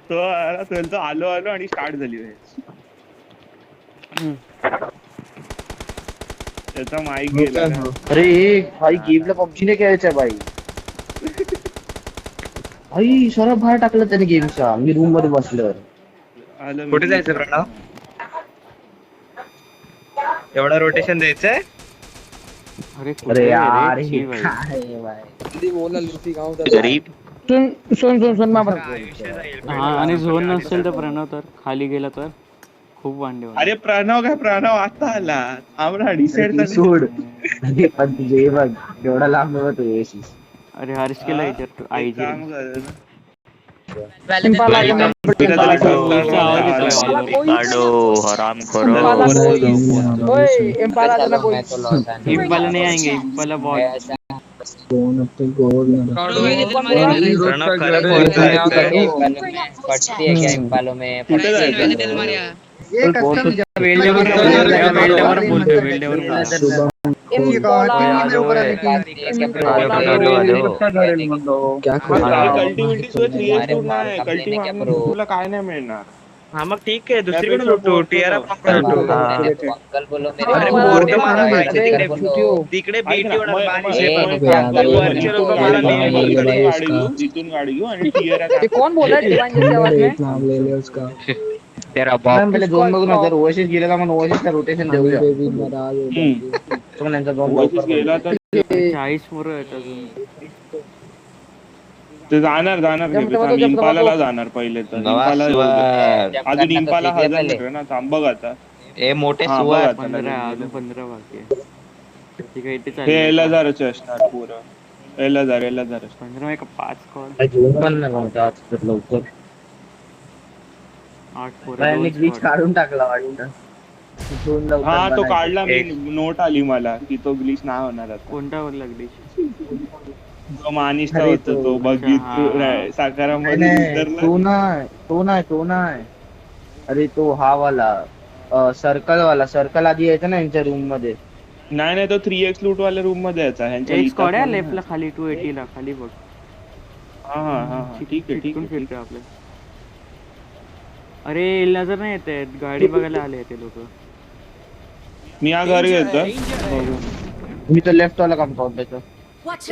तो आला, तो आलो आलो आणि स्टार्ट झाली match. त्याचा माईक गेला ना. अरे भाई गेमला पबजी ने खेळायचं भाई. भाई सरळ बाहेर टाकलं त्याने गेमच्या. मी रूम मध्ये बसलो. आलं कुठे जायचं प्रणव? एवढा रोटेशन द्यायचंय? अरे यार हे काय भाई. हिंदी बोलना लूसी गाँव था गरीब. सुन मामा. आयुष्य जाईल. हा आणि झोन नसेल तर प्रणव तर खाली गेला तर खूप वांडे होणार. अरे प्रणव आता आला. आम्हाला डिसाइड तर सोड. अरे पण तुझे बघ एवढा लांब होतो येशील. अरे हर्ष केला विचार आईचे काम कर ना. हराम करो. इम्पाला नहीं आएंगे इम्पाला बहुत फटती है क्या इम्पालों में? कुठे जायचं? तुला काय नाही मिळणार. हा मग ठीक आहे दुसरीकडे लुटू. टीआर अंकल बोलो अरे मेरे बोर्ड मारा तिकडे बीटी जिथून गाडी घेऊ आणि कौन बोल रहा है डिवाइन जैसे आवाज में? तेरा पहिले दोन बघून जर ओएसिस गेलेला म्हणून ओएसिसचा रोटेशन देऊया. तो त्यांचा दोन गेला तर 40 मोर आहेत अजून. ते जाणार इम्पाला जाणार पहिले तर. अजून इम्पाला 1000 मीटर ना. थांब बघ आता. ए मोठे हा, सुवा बघ आता. 15 बाकी आहे. ठीक आहे इथे हे चालेल. एलआरच असणार पुरं. एलआर 15 एक 5 कॉल पण नाही म्हणतो आज तर लवकर. 8 पोरं त्यांनी दोन ग्लिच squad. काढून टाकला वाटतं. दोन लवकर हा तो बनायचे. काढला. मी नोट आली मला की तो ग्लिच नाही होणार आता. कोणता वर लागली? तो मानिसचा अरे होता तो बघित साकारामध्ये नाही, उतरला. तो नाही. अरे तो हा वाला सर्कल आधी यायचा ना यांच्या रूम मध्ये. नाही तो 3x लूट वाल्या रूम मध्ये यायचा ह्यांच्या एक इथं स्क्वॉड आहे पण. लेफ्टला खाली 280 ला खाली बघ. हा ठीक आहे चिटकून फिरतोय आपलं. अरे नजर नाही येते गाडी बघायला आले ते लोक. मी या घरी येतो. मी तर लेफ्ट वाला काम पाहून त्याचं.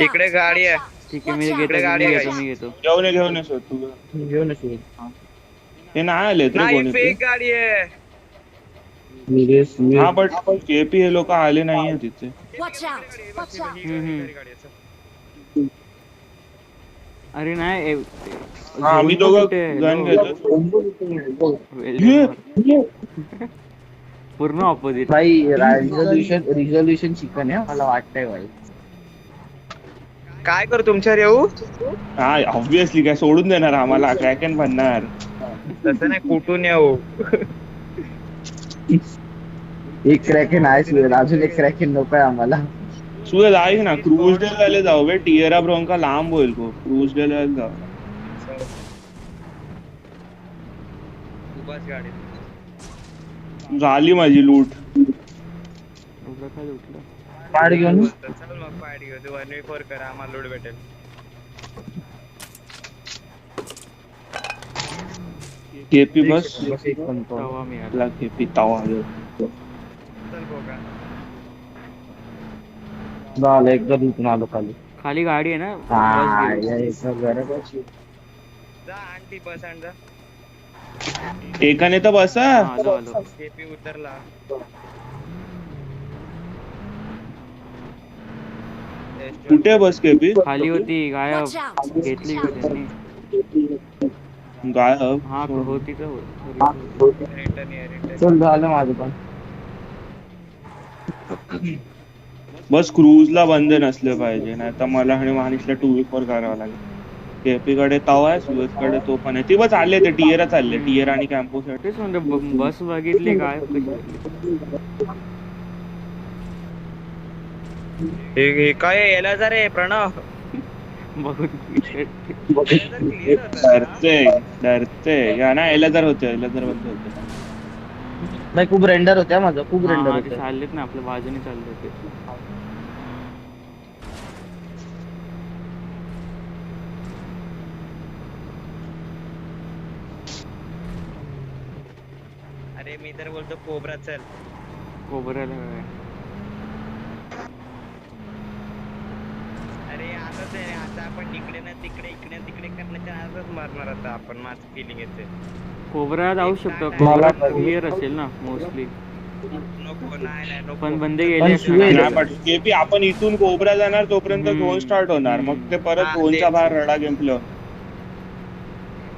इकडे गाडी आहे. ठीक आहे मी घेतो मी घेतो. घेऊन ये तू. घेऊन येशील. हे नाही आले रे नाही कोणी. फेक गाडी आहे. हा बट केपी हे लोक आले नाहीये तिथे. अरे नाही आम्ही दोघं गन घेतो. पूर्ण ऑपोजिट. भाई रिझोल्युशन चिकन आहे मला वाटतंय भाई. काय करू तुमच्यावर येऊ? हा ऑब्विसली काय सोडून देणार आम्हाला. क्रॅकन बनणार. तसं नाही कुठून येऊ. एक क्रॅकेन आहे अजून एक क्रॅकेन नको आहे आम्हाला. सुरज ऐक ना क्रूज डेल जाऊ बे. टिएरा ब्रोंका लांब होईल को. क्रूज डेल जाऊ. बस गाडी झाली माझी लूट. पाड घेऊन चल मग पार्टी घेऊ. 1v4 करा आम्हाला लोड भेटेल. केपी बस. एक पण तो. तवा मी आला. आपला केपी तवा. चल बोका. झालं एकदा इथून आलो खाली. खाली गाडी आहे ना. हा बस घेऊ. यायचं गरज. जा आंटी बस आण जा. एकाने तर बसा. हा, आलो. केपी उतरला. कुठे बस केपी. खाली होती गायब घेतली का त्यांनी. गायब. हा होती तर रिटर्न चल झालं माझं पण. बस क्रूजला बंद नसले पाहिजे. नाही तर मला आणि मानिसला 2v4 करावं लागेल. केपी कडे तवा आहे. सुरज कडे तो पण आहे. ती बस आले ते टीएरा चालले. टीएरा आणि कॅम्पो साठी. तेच म्हणतो बस बघितली गायब कशी. हे काय यायला जा रे प्रणव. बघून डरते या ना. एलजर होते बंद होते. नाही खूप रेंडर होत्या माझं. खूप रेंडर होते. चाललेत ना आपल्या बाजूने चालले होते. अरे मी तर बोलतो कोबरा चल. कोबऱ्याला अरे आताच आहे आता आपण इकडे ना तिकडे इकडे ना तिकडे करण्याच्या आजच मारणार आता आपण माझं फिलिंग येते. कोबरा जाऊ शकतो. मला कोबरा पण- क्लिअर असेल ना मोस्टली. नको नाही नको. पण बंदे पण गेले सुवेल- नाही पण केपी आपण इथून कोबरा जाणार तोपर्यंत हम्म. झोन स्टार्ट होणार मग ते परत हा, झोनच्या तेच. बाहेर रडा गेमप्लं.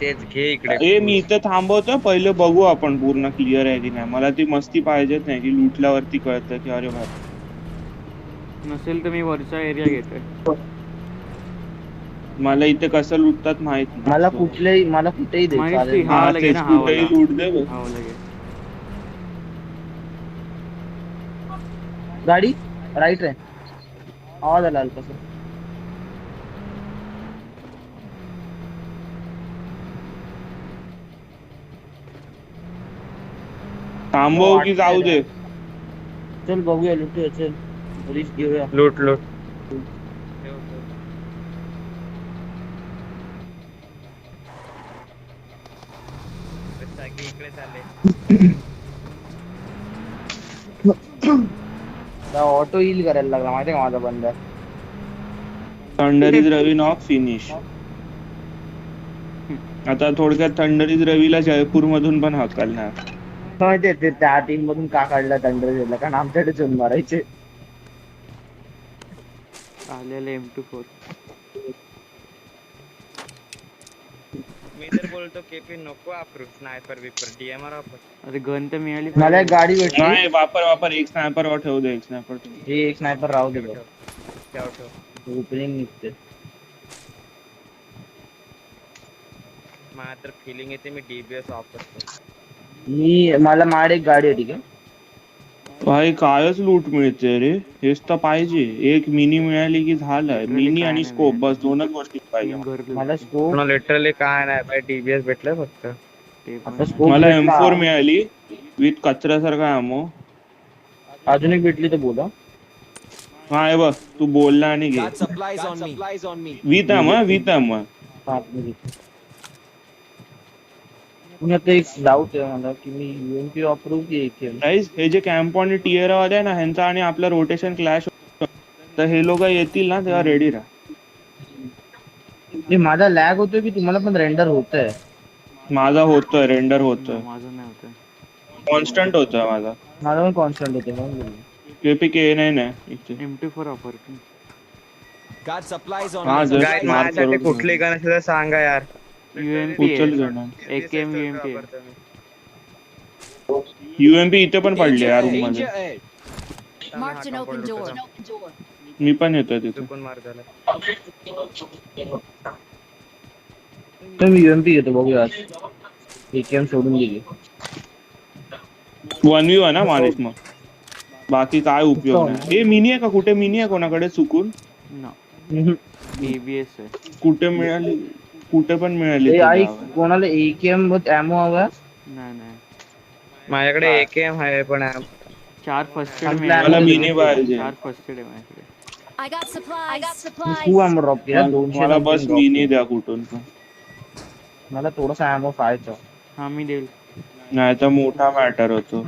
तेच घे इकडे. ए मी इथे थांबवतो पहिले बघू आपण पूर्ण क्लिअर आहे की नाही. मला ती मस्ती पाहिजेच नाही की लुटल्यावरती कळतं की अरे भाई नसेल तर मी वरचा एरिया घेतोय. मला इथे कसं लुटतात माहित नाही. मला So, मला कुठेही दे माहिती चालेल. हा. हा, वाला घे तेच ना, हा कुठेही वाला. लूट दे बघ. हा लगे गाडी राईट आहे. आवाज आला कसं. थांबव की जाऊ दे. चल बघूया लुटूया चल. रिस्क घेऊया. लूट लूट. इकडे चालले. ऑटो हिल करायला लागला माहितीये का माझा बंदा. Thunder is Ravi knock finish. आता थोडक्यात थंडर इज रवीला जयपूर मधून पण हकलणार. माहितीये ते त्या टीम मधून का काढला थंडर कारण आमच्याकडे चून मारायचे. आलेले M24. मी तर बोलतो केपी नको वापरू स्नायपर विपर डीएमआर वापर. अरे गन तर मिळाली मला एक गाडी भेटली. नाही वापर एक स्नायपर ठेवू दे. एक स्नायपर हे एक स्नायपर राहू दे बघ. ठेव. ओपनिंग निघते. मला तर फिलिंग येते मी डीबीएस वापरतो. मला माड एक गाडी होती का. भाई कायच लूट मिळते रे. हेच तर पाहिजे. एक मिनी मिळाली की झालं. मिनी आणि स्कोप बस दोनच गोष्टी पाहिजे. मला स्कोप लिटरली काय नाही बाय डीबीएस भेटलं फक्त. ते आता पण स्कोप मला भेटला. M4 मिळाली विथ कचऱ्यासारखा अमो. अजून एक भेटली तर बोला. हा हे बघ तू बोलला आणि घे विथ अम पुन्हा ते एक डाऊट आहे मला की मी UMP वापरू की AKM. गाईज हे जे कॅम्प आणि टियर वाले आहे ना ह्यांचा आणि आपलं रोटेशन क्लॅश तर हे लोक येतील ना तेव्हा रेडी राहा. हे माझा लॅग होतोय की तुम्हाला पण रेंडर होतंय. माझा होतोय रेंडर होतोय माझं नाही होत. कॉन्स्टंट होतोय माझा. माझा पण कॉन्स्टंट होते म्हणून बोललो. KPK नाही इथे. M24 वापरतो. हा Guys, जस्ट मार्क माझ्यासाठी करून कुठली गन असेल तर सांगा यार. UMP उचल आहे. घेणार. AKM UMP आहे. वापरतो मी. UMP इथे पण पडले या रूम मध्ये. Marked an open door. मी पण येतोय तिथे. चुकून मार झाला. तर मी UMP घेतो बघूया आज. AKM सोडून गेली. 1v1 ना माणूस मग बाकी काय उपयोग नाही. हे मिनी आहे का कुठे मिनी आहे कोणाकडे चुकून No. हम्म. ABS आहे. कुठे मिळाली कुठे पण मिळाली ए ती आई गावात. कोणाला AKM विथ एमो हवा. नाही नाही. माझ्याकडे एकेएम आहे पण 4 फर्स्ट एड मला मिळाले. मिनी पाहिजे. 4 फर्स्ट एड आहे माझ्याकडे. I got supplies. खूप एमो ड्रॉप केला. 200 मला बस something मिनी drop. द्या कुठून पण. मला थोडासा एमो पाहायचा. हा मी देईल. नाही तर मोठा मॅटर होतो.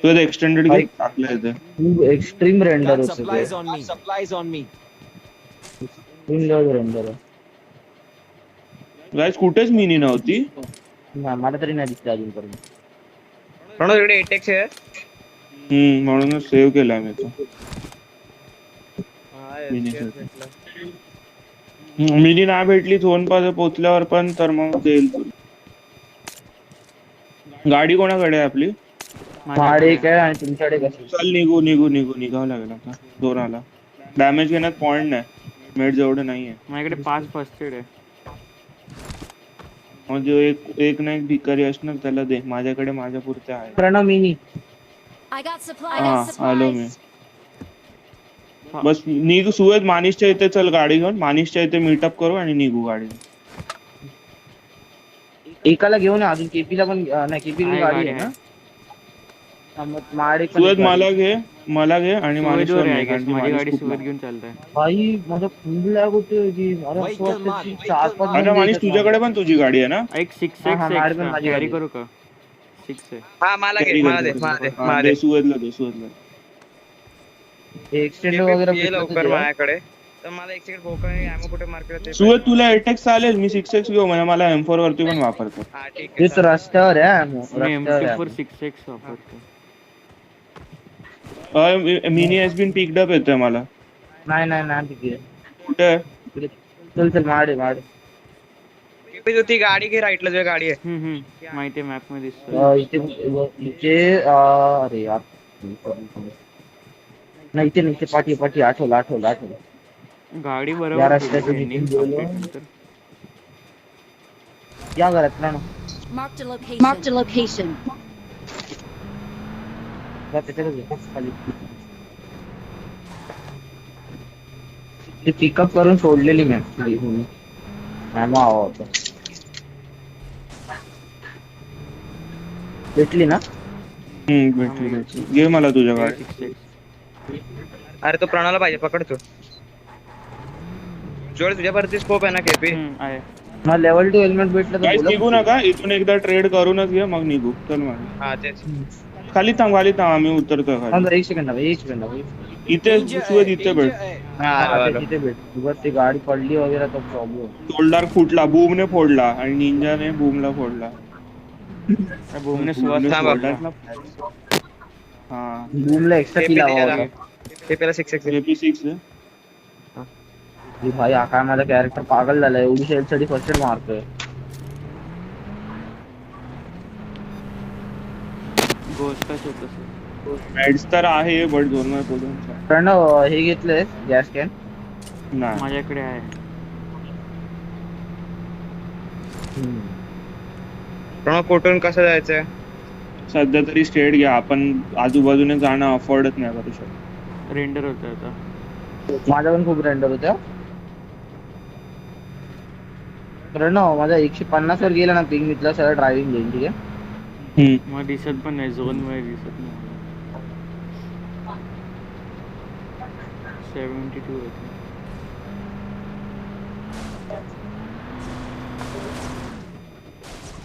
तो एक्सटेंडेड भाई- घेत टाकलं इथे. खूप एक्स्ट्रीम रेंडर होते ते. एक्स्ट्रीम लेवल रेंडर आहे. गाईज कुठेच मिनी नव्हती. नाही, मला तरी नाही दिसलं अजूनपर्यंत. पण इकडे एटेक्स आहे. म्हणूनच सेव्ह केलाय मी तो. हा, मिनी SKS साठी. भेटला. मिनी नाही भेटली झोन पास पोहोचल्यावर पण तर मग देईल तू. गाडी कोणाकडे आहे आपली. माड एक आहे आणि तुमच्याकडे कसं. चल निघावं लागेल आता. जोराला डॅमेज घेण्यात पॉइंट नाही. मेड जेवढं नाहीये माझ्याकडे 5 फर्स्ट एड आहे. म्हणजे एक ना एक भिकारी असणार त्याला दे. माझ्याकडे माझ्या पुरते आहे. Pranav mini. I got supplies. हा आलो मी. बस निघ सुवेद मानिशच्या इथे चल गाडी घेऊन. मानिशच्या इथे मीटअप करू आणि निघू गाडी. एकाला घेऊन अजून केपीला पण नाही केपीला आहे, गाडी गाडी आहे ना. आहे. हा, मग माड एक पण सुवेद एक गाडी. मला घे आणि सुवेदवर मानिशवर आहे निघ, guys. कारण की माझी मानिश गाडी खूप सुवेद लांब. घेऊन चालतंय. भाई माझा फुल लॅग होतोय की मला असं वाटतं की 4-5 अरे मानिश तुझ्याकडे पण तुझी गाडी आहे ना. एक 6x हा, माड पण माझी कॅरी गाडी. करू का. 6 आहे. हा मला घे, Carry मला दे, करतो. मला दे, हा, मला दे. दे सुवेदला. एक्सटेंड वगैरे ये भेटलं तर लवकर दे. माझ्याकडे. तर मला एक सेकंड भोका ॲमो कुठे मार्क करते. सुवेद तुला 8x चालेल, मी 6x घेऊ म्हणजे मला M4 वरती पण वापरतो. हा ठीक आहे. तेच रस्त्यावर आहे मी रस्त्यावर M24 आहे. 6x वापरतो. Mini has been picked up येतोय मला. नाही तिथे कुठे? चल माडे केपी तू ती गाडी घे, राईटला तुझी गाडी आहे. माहिती आहे मॅप मध्ये दिसतोय. इथे अरे यार नाही इथे पाठी आठवलं गाडी या बरोबर रस्त्याचं केली जिथून त्यांनी गेलो. update नंतर. या घरात ना Marked a location. खाली ते पिकअप करून सोडलेली मॅम हवा होता भेटली ना. भेटली. घे मला तुझ्या गाडी. 6x. अरे तो प्रणाला पाहिजे, पकड तू. जोड तुझ्या वरती स्कोप आहे ना केपी. आहे. मला लेवल 2 हेल्मेट भेटलं तर गाईस बोला. निघू नका, इथून एकदा ट्रेड करूनच घे मग निघू. चल मग हा तेच. खाली थांब आम्ही उतरतोय खाली. एक सेकंड इथे सुवेद इथे भेट. तिथे भेट बस ती गाडी पडली वगैरे तो प्रॉब्लेम. शोल्डर फुटला, बूमने फोडला आणि निंजाने बूमला फोडला. बोमने सुवास थांबा. फोडला. हा बूमला एक्स्ट्रा किल हवा केपीला 6x. AP6 आहे. भाई आका माझा कॅरेक्टर पागल झालाय एवढी शेल साठी फर्स्ट एड मारतोय. गोष्टच होत असेल. मेड्स तर आहे बट दोन वेळ पोलून प्रणव हे घेतलंय गॅस कॅन. नाही. माझ्याकडे आहे. प्रणव कुठून कसं जायचंय? सध्या तरी स्टेट घ्या, आपण आजूबाजूने जाणं अफोर्डच नाही करू शकत. रेंडर होत आता. माझा पण खूप रेंडर होत्या. प्रणव माझा 150 वर गेला ना पिंग इथला सगळं ड्रायव्हिंग घेईन ठीक आहे. मग दिसत पण नाही, झोन मध्ये दिसत नाही. 72 होते.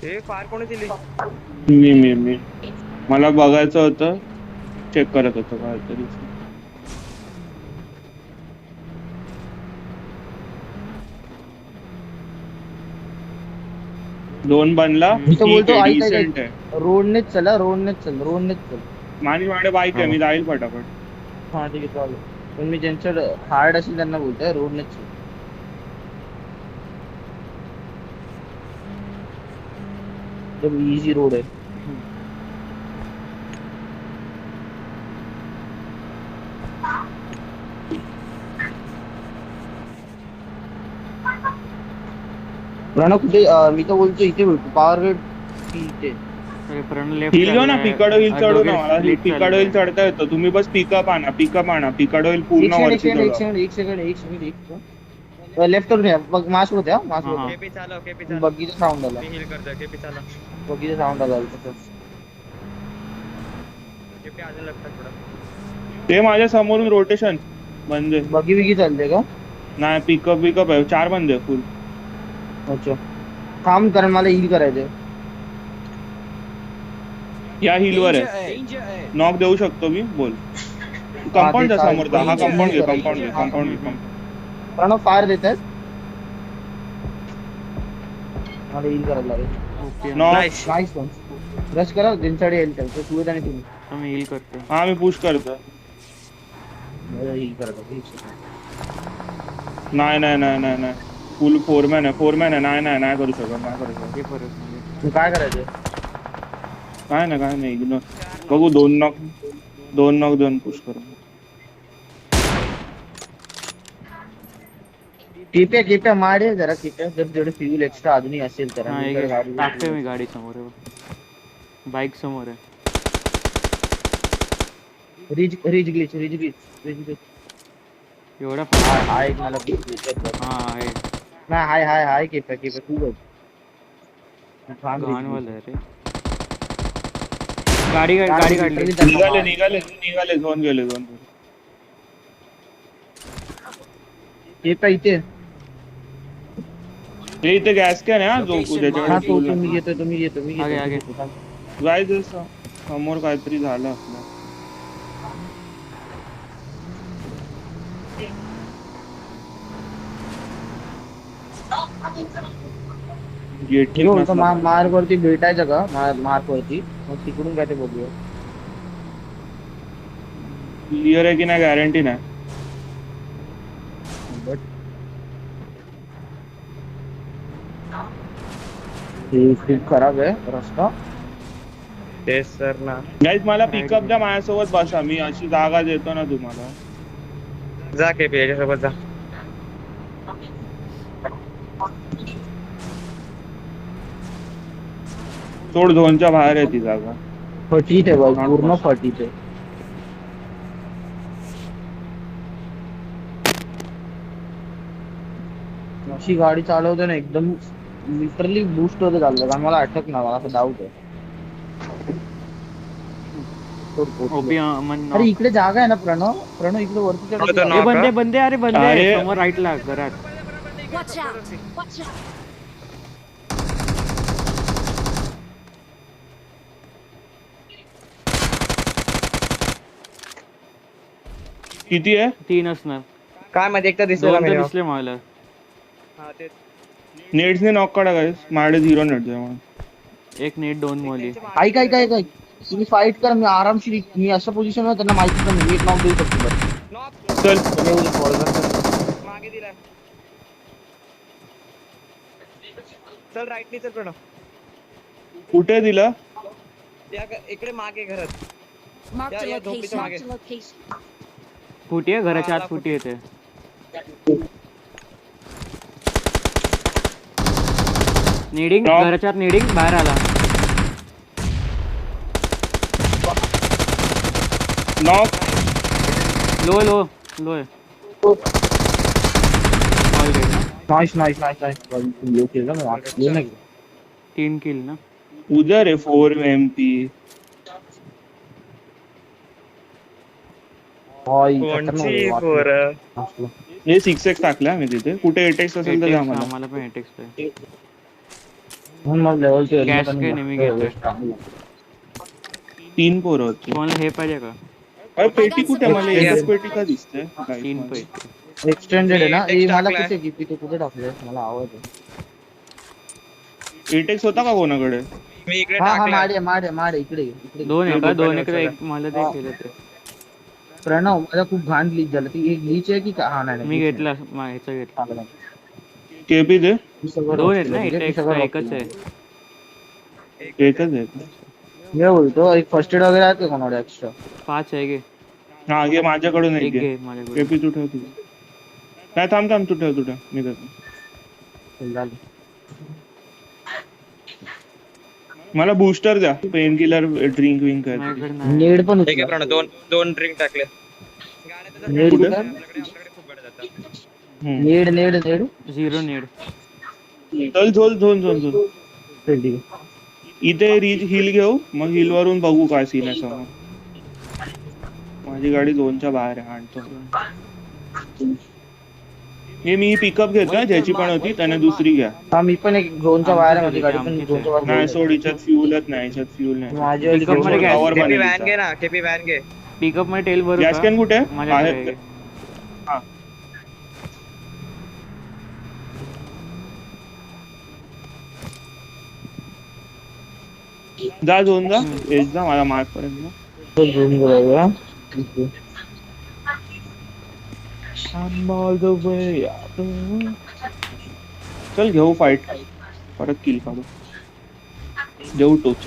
हे फार कोणी दिली? मी मला बघायचं होतं, चेक करत होतो काहीतरी. दोन बनला. मी तर बोलतो ठीक आहे, ऐक decent आहे. रोडनेच चल. माझी बाईक आहे, मी जाईल फटाफट. हा ठीक आहे चालेल. पण मी ज्यांचं हार्ड असेल त्यांना बोलतोय रोडनेच चल. इझी रोड आहे. प्रणव कुठे मी तर बोलतो इथे भेटू पॉवर गेट इथे. अरे प्रण लेफ्ट हिल घेऊ ना, पिकाडो हिल चढू ना. मला पिकाडो हिल चढता येतो. तुम्ही बस पिकअप आणा. पिकाडो हिल पूर्ण वरती चढवा. एक सेकंड लेफ्ट वर घ्या. बघ मास होते मास होते. केपी चालव. बग्गीचा साऊंड आला. मी हील करतोय. केपी चालव. बग्गीचा साऊंड आला केपी अजून लक्षात थोडं. ते माझ्या समोरून रोटेशन म्हणजे बग्गी बिगी चालते का? नाही, पिकअप आहे. 4 बंदे फुल. अच्छा काम कारण मला हील करायचंय. या हिल वर आहे. नॉक देऊ शकतो मी. बोल. कंपाऊंड च्या समोरचा हा कंपाऊंड घे. प्रणव फायर देत आहेत. मला हील करायला लागेल. Okay. Knock. Nice one. Rush करा त्यांच्याकडे येईल तर सुविधा नाही तुम्ही. आम्ही हील करतो. हा मी पुश करतो. हील करतो. नाही फुल फोरमॅन आहे. नाही करू शकत. हे परत म्हणजे तू काय करायचं? काय नाही इग्नोर. बघू. दोन नॉक देऊन पुश करू. किप्या मारे जरा किप्या जर जेवढे फ्यूल एक्स्ट्रा अजूनही असेल तर. हा एक टाकतोय मी गाडी समोर आहे. बाईक समोर आहे. रिज ग्लिच एवढा हाय मला हा आहे. नाही हाय किप्या खूप आहे. घाणवाला आहे रे. गाडी काढली. निघाले झोन गेले. किप्या इथे. हे इथे गॅस कॅन आहे. जो हा तो तुम्ही घेतो. आगे. गाईज समोर काहीतरी झालं आपलं. गेट हे बोलतो मार्क वरती भेटायचं का मार्क वरती मग तिकडून काय ते बघूया. क्लिअर आहे की नाही गॅरंटी नाही. बट हे खूप खराब आहे रस्ता. तेच सर ना. गाईज मला पिकअप द्या, माझ्यासोबत बसा, मी अशी जागा देतो ना तुम्हाला. जा केपी याच्यासोबत जा. सोड झोनच्या बाहेर आहे ती जागा. फटीत आहे बघ, पूर्ण फटीत आहे. अशी गाडी चालवते ना एकदम लिटरली बूस्ट होते चाललं कारण मला अटक ना मला असं डाऊट आहे. ओपी मन अरे इकडे जागा आहे ना प्रणव इकडे वरती चढायची हे बंदे बंदे अरे बंदे अरे. समोर राईटला घरात. Watch out! Watch out! किती आहे? 3 असणार. काय मध्ये एकटा दिसला 2 तर मी. दिसले मला. हा तेच. नेट्सने नॉक काढा गाईज, माझ्याकडे 0 नेट्स आहे म्हणून. एक नेट 2 मोली. ऐक तुम्ही फाईट करा मी आरामशीर मी अशा पोझिशन वर त्यांना माहिती पण मी एक नॉक देऊ शकतो बरं. नॉक चल मागे दिलाय. चल राईट नी चल प्रणव. कुठे दिलं? इकडे मागे घरात. Mark the Yeah, yeah, location. don't be Mark the location. फुटी आहे घराच्या आत फुटी येते. Needing Knock. घराच्या आत नीडिंग बाहेर आला. नॉक. लो लो लो आहे. नाईस ये केलं ना ये नाही 3 किल ना. उधर आहे 4 MP. कोणची पोरं. हे 6x टाकला मी तिथे. कुठे 8x असेल तर द्या मला. आम्हाला पण एटेक्स आहे. म्हणून मला लेवल Cash काय नेहमी घेतोय. 3 पोरं होती. कोणाला हे पाहिजे का? अरे पेटी कुठे? मला एकच पेटी का दिसते? 3 पैसे. एक्सटेंडेड आहे ना Text हे मला टाकलाय. कुठे किती तू कुठे टाकले मला आवडते. 8x होता का कोणाकडे? मी इकडे हा टाकलाय. माडे इकडे 2 आहे का? 2 बघा, इकडे एक मला ते केलं ते. प्रणव मला खूप घाण ग्लिच झालं ती एक ग्लिच आहे की का हा नाही मी घेतला ह्याचा घेतला. केपी दे. 2 आहेत ना एटेक्स एकच आहे. एकच आहे. मी बोलतो एक फर्स्ट एड वगैरे आहे का कोणाकडे एक्स्ट्रा 5 आहे घे. हा घे माझ्याकडून एक एक घे. घे माझ्याकडे. केपी तू ठेव तुझं. नाही थांब तू ठेव मी देतो. मला बूस्टर द्या. पेन किलर ड्रिंक विंक काय. माझ्याकडे नाही. नेड पण ठीक आहे प्रणव. दोन ड्रिंक टाकले. नेड आपल्याकडे खूप गाड्या जातात. नेड 0 नेड. चल झोल. इथे रीच हिल घेऊ मग हिल वरून बघू काय सीन आहे समोर. माझी गाडी 2च्या बाहेर आहे. आणतो हे मी पिकअप घेतोय ज्याची पण होती त्याने दुसरी घ्या. हा मी पण एक झोनच्या बाहेर आहे माझी गाडी पण झोनच्या बाहेर नाही सोड याच्यात फ्युलच नाही. याच्यात फ्युल नाही. माझी वाली Pickup मध्ये झोनच्या gas- बाहेर. केपी व्हॅन घे ना. केपी व्हॅन घे. पिकअप मध्ये टेल भरू गॅस का? कॅन कुठे? माझ्याकडे आहे. आहे. हा. जा झोन जा. एज जा मला मार्क पर्यंत. झोन बघूया. चल घेऊ फाईट. परत किल काढू. देऊ टोच.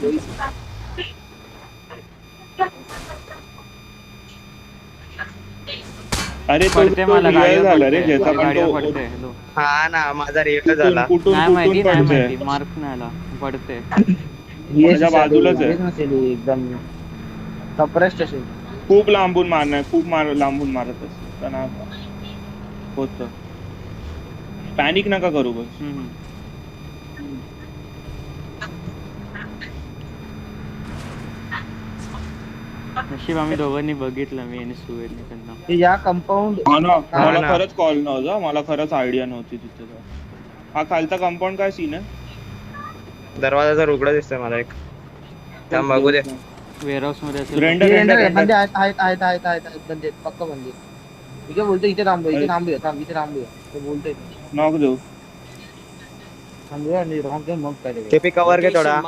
अरे तो पडते मला revive झाला रे गाडीवर ज्याचा पण गाडीवर तो पडते. हॅलो. हा ना माझा रिव्ह झाला. कुठून नाही माहिती नाही पडतोय. माहिती मार्क नाही आला पडते. माझ्या बाजूलाच आहे. नसेल ही एकदम सप्रेस्ड असेल. खूप लांबून मारणार. लांबून मारत असताना होत. पॅनिक नका करू बस. नशीब आम्ही दोघांनी बघितलं मी आणि सुवेदने त्यांना. ते या कंपाऊंड मला ना. खरंच कॉल नव्हता. मला खरंच आयडिया नव्हती तिथे. हा खालचा कंपाऊंड काय सीन आहे? दरवाजा जर उघडा दिसतोय मला एक. थांब बघू दे. वेअरहाऊस मध्ये असेल. रेंडर बंदे आहेत बंदे पक्का बंदे. मी काय बोलतो इथे थांबूया इथे थांबूया ते बोलतोय नॉक देऊ. थांबूया आणि राहून मग काय केपी कव्हर घे थोडा.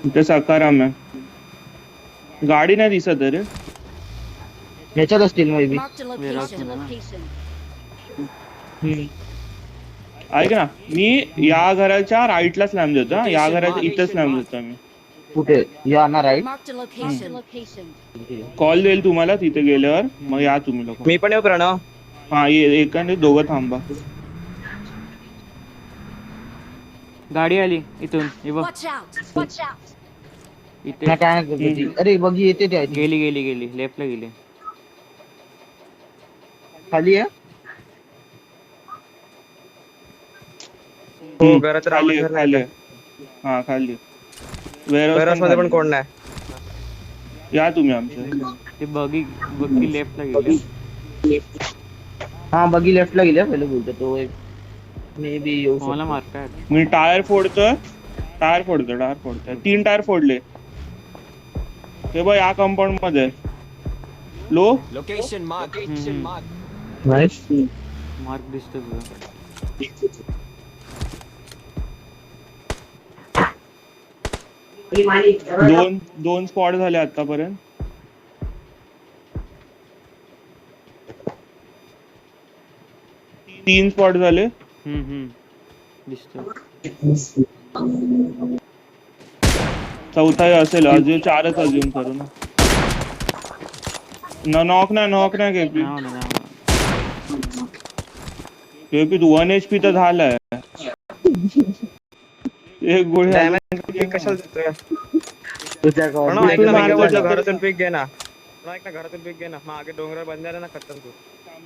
इथे सकाराम आहे. गाडी नाही दिसत रे. ह्याच्यात असतील may be. Marked a Warehouse location. मध्ये ना. ऐक ना, मी या घराच्या राईटला स्लॅम देतो हा. या घराच्या इथं स्लॅम देतो मी. कुठे या ना right. Marked a location. Call देईल तुम्हाला तिथे गेल्यावर, मग या तुम्ही लोक. मी पण येऊ प्रणव. हा ये एकाने दोघं थांबा. गाडी आली इथून हे बघ Watch out. इथे. काय नाही करत ती. अरे बघी येते ते गेली लेफ्टला गेली. खाली आहे. हो घरात खाली राहून खाली आहे. हा खाली. वेअरहाऊस मध्ये पण कोण नाही. या तुम्ही आमच्या. ते बघी लेफ्टला गेली. हा बघी लेफ्टला गेल्या पहिले बोलतो तो एक मे बी येऊ मला शकतो. मारताय. मी टायर फोडतोय. 3 टायर फोडले. हे बघ या कंपाऊंड मध्ये लो. नाईस. मार्क दिसतो तुझा. दोन स्पॉट झाले आतापर्यंत. तीन स्पॉट झाले. दिसतो. चौथा असेल. अजून 4च अजून करू ना. नॉक नाही केपी. नाव ना केपी तू 1 HP तर झालाय. एक गोळी डॅमेज कशाला देतोय. तुझ्या प्रणव ऐक ना, मारतो मी बोलतो, चक्कर. घरातून पीक घे ना. प्रणव ऐक ना, घरातून पीक घे ना. मागे डोंगर बंद झाले ना खतम तू.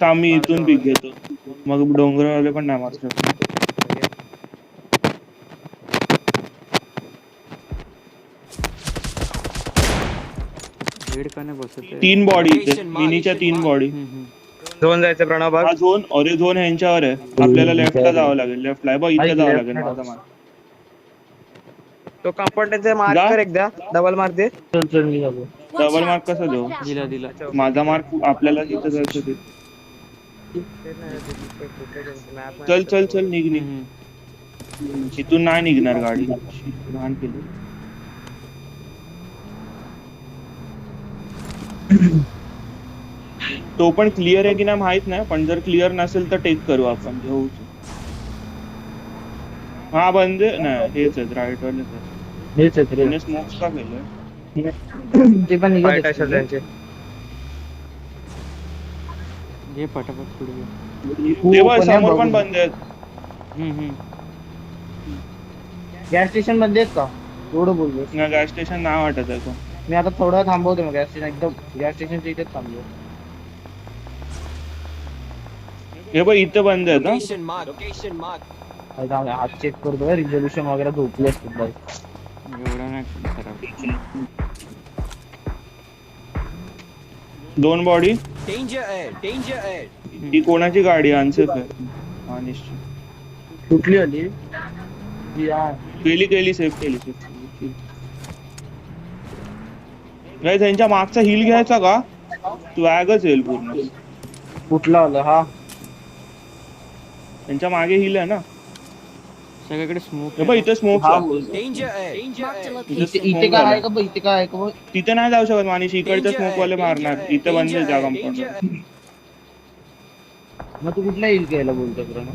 आम्ही इथून पीक घेतो. मग डोंगरवाले पण नाही मारू शकत. हेड का नाही बसत आहे? 3 बॉडी इथे. मिनीच्या 3 बॉडी. झोन जायचं प्रणव बघ. हा झोन ह्यांच्यावर आहे. आपल्याला लेफ्टला जावं लागेल. लेफ्टला बघ इथे जावं लागेल. माझा मार. तो कंपाऊंडचे मार्क जा. कर एकदा. डबल मार्क दे. चल मी जातो. डबल मार्क कसा देऊ. दिला. माझा मार्क आपल्याला तिथे जायचं ते. चल निघ. इथून नाही निघणार गाडी. लहान केली. तो पण क्लिअर आहे की नाही माहित नाही, पण जर क्लिअर नसेल तर टेक करू आपण. घेऊ. हा बंद नाही. हेच आहेत राईट वालेच आहेत. हेच आहे रे. त्याने स्मोक्स का केलंय. ते पण निघत फाईट असतील. असेल त्यांचे. घे पटापट पुढे घे. तेव्हा पण समोर बघू. पण बंद आहेत. गॅस स्टेशन मध्ये आहेत का एवढं बोललो. गॅस स्टेशन नाही वाटत आहे. मी आता थोडं थांबवतो मग गॅस स्टेशन एकदम गॅस स्टेशनच्या इथेच थांबलो. हे बघ इथे बंद आहेत. हात चेक करतो. रिझोल्युशन वगैरे झोपले असतील बाई. एवढा नाही खराब. 2 बॉडी. ही कोणाची गाडी अनसेफ आहे. हा निश्चित. कुठली आली. केली सेफ केली. गाइस त्यांच्या मागचा हिल घ्यायचा का. स्वॅगच येईल पूर्ण. कुठला आला हा. त्यांच्या मागे हिल आहे ना. सगळीकडे स्मोक. हे बघ इथे स्मोक. इथे काय आहे का बघ. इथे काय आहे का बघ. तिथे नाही जाऊ शकत मानिश. इकडचे स्मोक वाले मारणार. इथे बंद आहे त्या कंपाऊंड. मग तू कुठला हिल घ्यायला बोलतो प्रणव.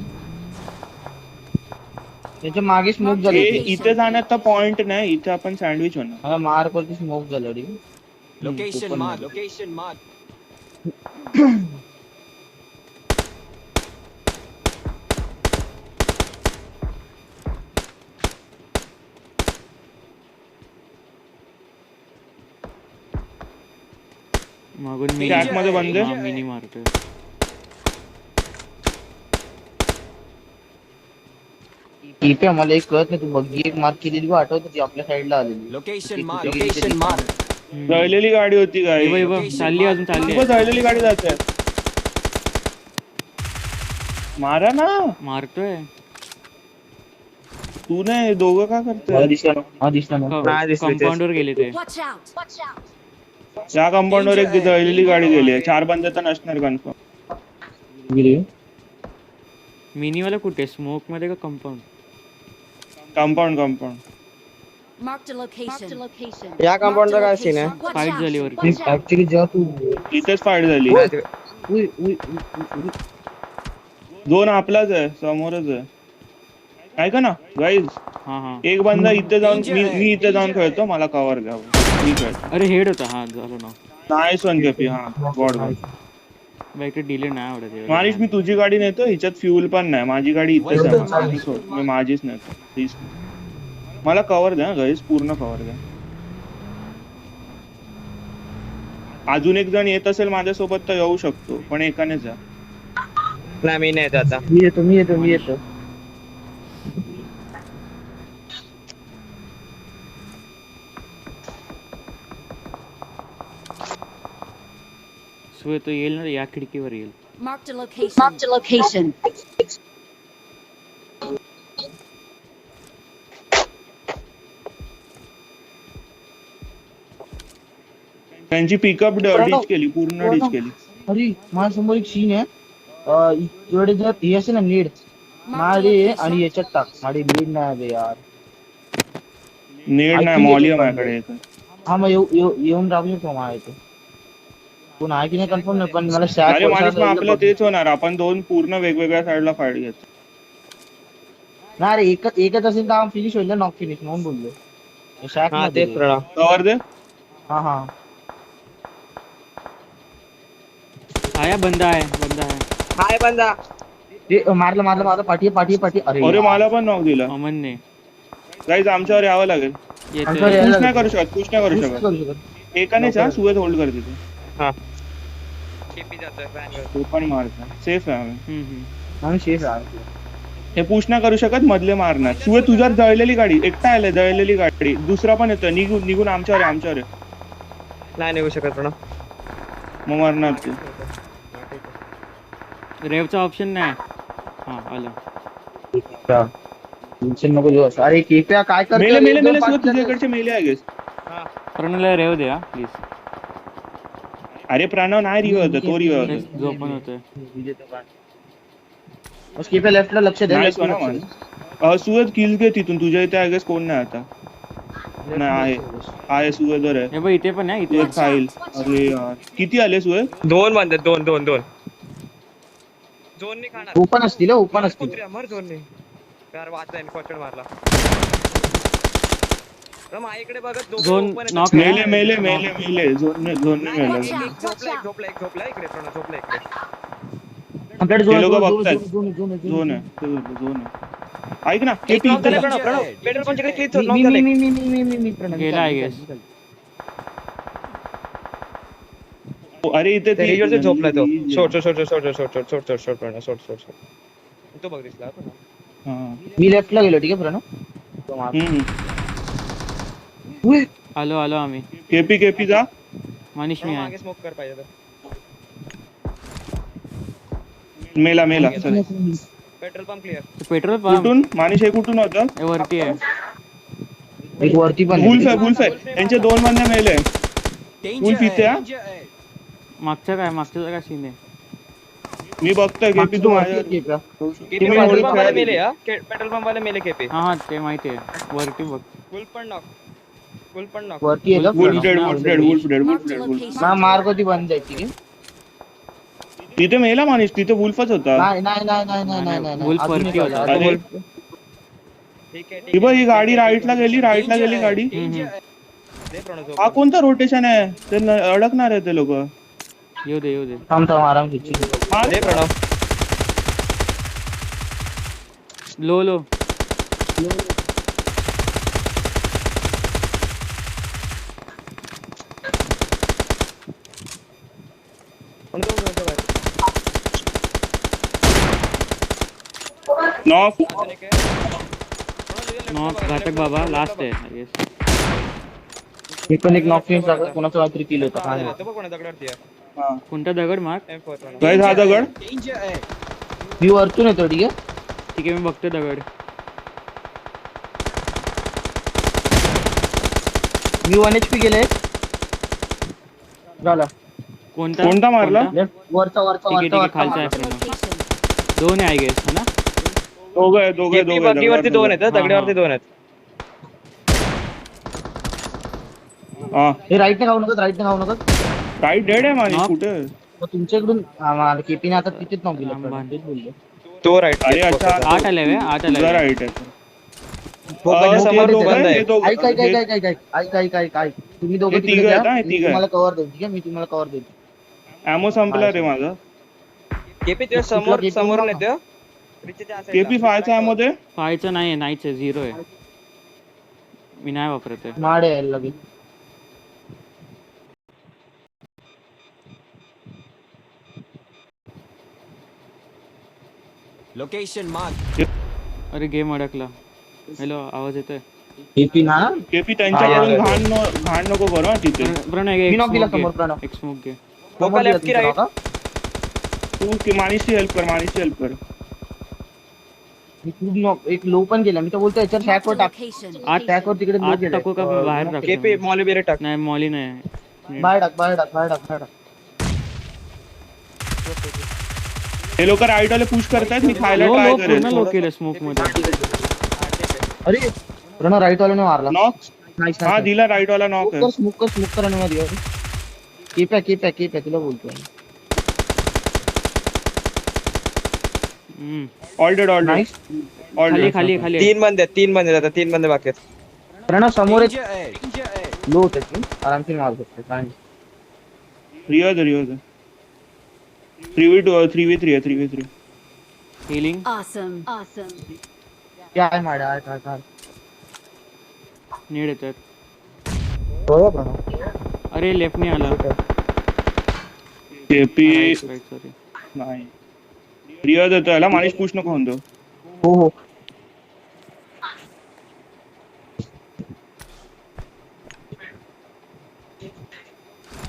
त्याच्या मागे स्मोक झाले. इथे जाण्यात तर पॉइंट नाही. इथे आपण सँडविच होणार. मला मार्क वरती स्मोक झाला रे. Location mark. मागून मी ट्रॅक मध्ये बंद आहे. मिनी मारतोय. इथे आम्हाला एक कळत नाही. तू बघी एक मार्क केलेली बघ आठवत ती आपल्या साईडला आलेली. Location mark. जळलेली गाडी होती काय. हे बघ चालली अजून चालली. जळलेली गाडी जाते. मारा ना. मारतोय. तू नाही दोघं का मला करतोय दिसला ना. हा दिसला ना. नाही दिसले ते. कंपाऊंडवर गेले ते. त्या कंपाऊंडवर एक जळलेली गाडी गेली आहे. 4 बंद तर नसणार कन्फर्म. गेली. मिनीवाला कुठे स्मोक मध्ये का कंपाऊंड? कंपाऊंड या कंपाऊंडचा काय सीन आहे? फाईट झाली वरती. ऍक्च्युली जेव्हा तू इथेच फाईट झाली. उई, उई, उई, उई. दोन आपलाच आहे समोरच आहे. ऐका ना गाईज, हा एक बंदा इथे जाऊन मी इथे जाऊन खेळतो. मला कव्हर घ्या मी खेळतो. अरे हेड होता. हा झालं ना. नाही सोन केपी. हा गॉड बाई इकडे डिले नाही आवडत एवढं. मानिश मी तुझी गाडी नेतो. हिच्यात फ्युल पण नाही. माझी गाडी इथेच आहे. मी माझीच नेतो प्लीज. मला कव्हर द्या गाईज, पूर्ण कव्हर द्या. अजून एक जण येत असेल माझ्यासोबत तर येऊ शकतो, पण एकानेच जा. नाही मी नाही येत आता. मी येतो. सो तो येईल ना या खिडकीवर येईल. Marked a location. त्यांची पिकअप डिच केली, पूर्ण डिच केली. अरे माझ्यासमोर एक सीन आहे. एवढे जर हे असेल ना नीड मारे आणि याच्यात टाक. माझी नीड नाही बे यार. नेड नाही, मॉली आहे माझ्याकडे एक. हा मग येऊन राहू शकतो माझ्या. कोण आहे की नाही कन्फर्म नाही, पण मला अरे मानिश मग आपलं तेच होणार. आपण दोन पूर्ण वेगवेगळ्या साईडला फाईट घेत. नाही रे, एकच असेल तर फिनिश होईल ना. नॉक फिनिश म्हणून बोललो. शॅक हा तेच प्रणव. कव्हर दे. हा आया बंदा आहे. हाय बंदा. ते मारलं पाठी. अरे मला पण नॉक दिला. अमनने गाईज आमच्यावर यावं लागेल. येतोय. पुश नाही करू शकत. एकानेच हा सुवेत होल्ड कर तिथे. हा केपी जातोय फॅन. तो पण मारता. सेफ आहे आम्ही. आम्ही शेफ आहे. हे पुश नाही करू शकत, मधले मारणार. सुवे तुझ्यात जळलेली गाडी. एकटा आलाय जळलेली गाडी. दुसरा पण येतोय. निघून आमच्यावर आहे. नाही निघू शकत प्रणव. मग मारणार तू. रेवचा ऑप्शन नाही. हा आला. टेन्शन नको घेऊ. अरे केप्या काय करतोय? मेले सुवे तुझ्याकडचे मेले आहे गेस. प्रणवला रेव द्या प्लीज. अरे प्रणव नाही रिव्ह होता, तो रिव्ह होता. जो पण होतोय. केप्या लेफ्टला लक्ष दे. नाही सोना मान. सुवेद किल घे तिथून. तुझ्या इथे आय गेस कोण नाही आता. नाही आहे सुवेदर आहे. हे बघ इथे पण आहे. इथे सुवेद खाईल. अरे यार किती आले सुवेद? 2 बंद. 2 झोन नाही खाणार. ओपन असतील. कुत्र्या मर झोन नाही. यार वाचला इन्फॉर्चर मारला. रमा इकडे बघत झोन नॉक मेले. झोन ने मेले. झोपला इकडे प्रणव. झोपला इकडे. आपल्याकडे ते लोकं झोन बघतायत. झोन आहे. ऐक ना केपी इथे जा. प्रणव पेट्रोल पंपच्याकडे क्लिक होत नॉक झाले. मी गेला आहे गेस. अरे इथे ते रिजॉर्ट झोपला तो. शॉर्ट प्रणव. शॉर्ट तो बघ दिसला प्रणव. हां. मी लेफ्टला गेलो. ठीक आहे प्रणव. आलो आम्ही. केपी जा. मनीष मी आहे. मागे स्मोक कर पाहिजे तर. मेला. चल. Petrol pump clear. Petrol pump कुठून मानिश हे कुठून होतं? वरती आहे. एक वरती पण वुल्फ आहे. त्यांचे 2 बंदे मेले. वुल्फ इथे हा. मागचा काय सीन आहे? मी बघतोय केपी तू माझ्या. केपी तुम्ही पेट्रोल होल्ड पंप वाले करा. मेले. हा पेट्रोल पंप वाले मेले केपी. हा ते माहिती आहे. वरती बघ. फुल पण नॉक. वरती आहे का? Wolf dead. ना मार्ग होती बंद आहे. ठीक आहे. तिथे मेला मानिश. तिथे वुल्फच होता. नाही. वुल्फ अजून वरती एक होता. आला. अरे ठीक आहे. ही बघ ही गाडी राईटला गेली गाडी. दे प्रणव झोप. हा कोणता रोटेशन आहे? ते अडकणार आहे ते लोक. येऊ दे. थांब आराम घ्यायची. दे प्रणव. लो नॉक. नॉक घातक बाबा लास्ट आहे आय गेस. मी पण एक नॉक फिनिश झाला. कोणाचा काहीतरी किल होता. काय तो बघ कोणा दगडावरती आहे. हां. कोणता दगड मार्क? M4 प्रणव. गाईज हा दगड. मी वरतून येतो. ठीक आहे. ठीक आहे मी बघतो दगड. मी 1 HP गेले झाला कोणता मारला? लेफ्ट वरचा ठीक आहे खालचा आहे प्रणव. 2 आहे आय गेस है ना. दोघे बग्गीवरती 2 आहेत दगड्यावरती 2 आहेत. हा हे राईट ने खाऊ नका राईट डेड आहे माझी हा. कुठे? मग तुमच्याकडून केपीने आता तिथेच नाव दिलं लांब तेच बोललो तो राईट अरे अच्छा 8 आले वे 8 तुझा आले. राईट आहे समोर ते तो बंद आहे. ऐक तुम्ही दोघं हे तिकडे तिघं जा, आहेत ना, हे मी तिघं तुम्हाला कव्हर देईन ठीक आहे मी तुम्हाला कव्हर देईन ॲमो संपला रे माझा. केपी तुझ्या समोर केपी समोरून बघा. येतो. रिचच्या त्या side ला. केपी फायचा ॲमो दे. 5चं नाही आहे 9च आहे 0 आहे. मी नाही वापरत आहे. माडे यायला लगेच Location marked. अरे गेम अडकला. हॅलो आवाज येतोय. केपी ना केपी त्यांच्याकडून हा, घाण नको करू हा तिथे. प्रणव मी नॉक दिला समोर प्रणव एक स्मोक घे. बोका लेफ्ट की राईट. तू मानिसची हेल्प कर मी खूप knock- एक लो पण गेला मी तर बोलतो याच्यावर सॅकवर टाक आठ सॅकवर तिकडे लो आठ गेला टाकू का बाहेर टाकू? केपी मॉली बिरे टाक. नाही मॉली नाही. बाहेर टाक हे लोक राईट वाले पुश करतायत मी खायला लो ट्राय लो करेल. पूर्ण लो केलं स्मोक मध्ये. अरे प्रणव राईट वाल्याने मारला नॉक नाईस हा दिला राईट वाला नॉक आहे. स्मोक कर आणि मध्ये केप्या तुला बोलतोय ऑल डेड नाईस खाली 3 बंद आहेत 3 बंद आहेत आता 3 बंद बाकी आहेत. प्रणव समोर एक Danger ahead. Danger ahead. Low होते तू आरामशीर मारू शकतो काय नाही. रिओ 3v3 आहे 3v3. Healing Awesome. काय माडा काय नीड येतात. बरोबर प्रणव अरे लेफ्ट नाही आला. KP right sorry. नाही रिओ देतो याला मानिश पुश नको होऊन देऊ. हो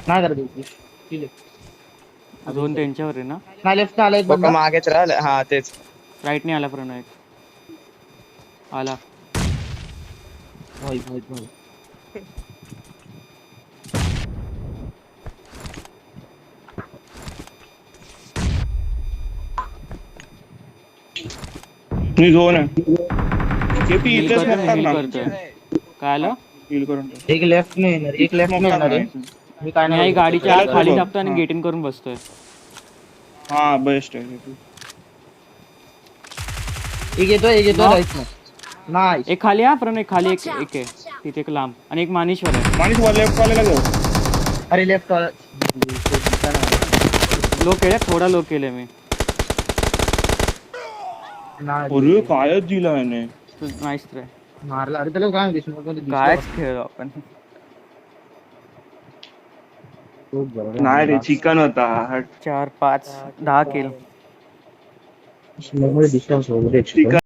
नाही करत ठीक आहे झोन त्यांच्यावर आहे ना. नाही लेफ्ट आला एक बोका बंदा मागेच राहिला. हा तेच. राईट नाही आला प्रणव एक. आला. होय मी झोन आहे. केपी Heal इथेच करतोय, मोठा heal ना करतोय. काय आलं? हील करून ठेव. एक लेफ्ट ने येणार एक लेफ्ट ने येणार आहे. मी काय मी नाही गाडीच्या आत त्याला खाली बघ. टाकतो आणि हा. गेट इन करून बसतोय. हा बेस्ट आहे केपी. एक येतोय No. राईट ने नाईस एक खाली हा प्रणव एक खाली एक आहे तिथे एक लांब आणि एक मानिश्वर आहे. मानिश वर लेफ्ट वाल्याला घेऊ. अरे लेफ्ट लो केलं थोडा लो केलंय मी. अरे कायच दिला याने. Nice try. मारला अरे त्याला काय दिसलं कायच खेळ आपण. नाही रे चिकन होता. 4 5 10 किल. Distance chicken